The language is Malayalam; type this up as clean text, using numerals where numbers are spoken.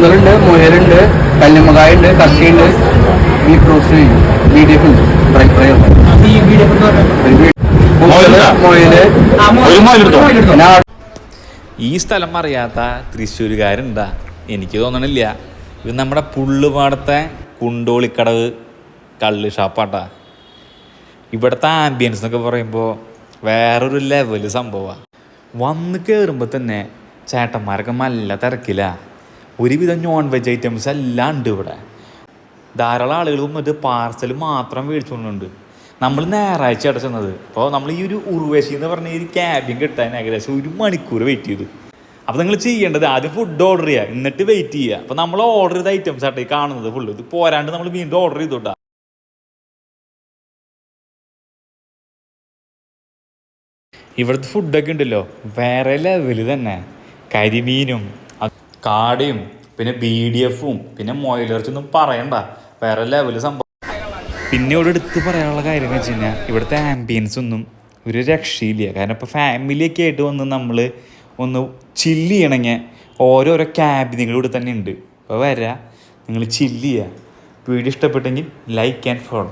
കൂന്തലുണ്ട്, മുയലുണ്ട്, കല്ലുമ്മക്കായുണ്ട്, കക്കയുണ്ട്, ബീഫ് റോസ്റ്റ്, BDF ഉണ്ട്, ഡ്രൈ ഫ്രൈ ഉണ്ട്. ഈ സ്ഥലം അറിയാത്ത തൃശ്ശൂരുകാരുണ്ടാ? എനിക്ക് തോന്നണില്ല. ഇത് നമ്മുടെ പുള്ളുപാടത്തെ കുണ്ടോളിക്കടവ് കള്ള് ഷാപ്പാട്ടാ. ഇവിടുത്തെ ആംബിയൻസ് എന്നൊക്കെ പറയുമ്പോൾ വേറൊരു ലെവല് സംഭവമാണ്. വന്ന് കയറുമ്പോൾ തന്നെ ചേട്ടന്മാരൊക്കെ നല്ല തിരക്കില്ല. ഒരുവിധം നോൺ വെജ് ഐറ്റംസ് എല്ലാം ഉണ്ട് ഇവിടെ. ധാരാളം ആളുകൾ വന്നിട്ട് പാർസൽ മാത്രം മേടിച്ചുകൊണ്ടുണ്ട്. നമ്മൾ ഞായറാഴ്ച ചെന്നത്. അപ്പോൾ നമ്മൾ ഈ ഒരു ഉർവേശി എന്ന് പറഞ്ഞ ഈ ക്യാബിൻ കിട്ടാൻ ഏകദേശം 1 മണിക്കൂർ വെയിറ്റ് ചെയ്തു. അപ്പോൾ നിങ്ങൾ ചെയ്യേണ്ടത് ആദ്യം ഫുഡ് ഓർഡർ ചെയ്യുക, എന്നിട്ട് വെയിറ്റ് ചെയ്യുക. അപ്പോൾ നമ്മൾ ഓർഡർ ചെയ്ത ഐറ്റംസ് ആട്ടെ കാണുന്നത് ഫുള്ള്. ഇത് പോരാണ്ട് നമ്മൾ വീണ്ടും ഓർഡർ ചെയ്തോട്ടാ. ഇവിടുത്തെ ഫുഡൊക്കെ ഉണ്ടല്ലോ വേറെ ലെവല് തന്നെ. കരിമീനും കാടയും പിന്നെ BDF-ഉം പിന്നെ മൊയിലിറച്ചൊന്നും പറയണ്ട, വേറെ ലെവല് സംഭവം. പിന്നെ ഇവിടെ എടുത്ത് പറയാനുള്ള കാര്യം എന്ന് വെച്ച് കഴിഞ്ഞാൽ ഇവിടുത്തെ ആംബിയൻസ് ഒന്നും ഒരു രക്ഷയില്ല. കാരണം ഇപ്പോൾ ഫാമിലിയൊക്കെ ആയിട്ട് വന്ന് നമ്മൾ ഒന്ന് ചില്ല് ചെയ്യണമെങ്കിൽ ഓരോരോ ക്യാബിനുകൾ ഇവിടെ തന്നെ ഉണ്ട്. അപ്പോൾ വരാം, നിങ്ങൾ ചില്ല് ചെയ്യുക. വീഡിയോ ഇഷ്ടപ്പെട്ടെങ്കിൽ ലൈക്ക് ആൻഡ് ഫോളോ.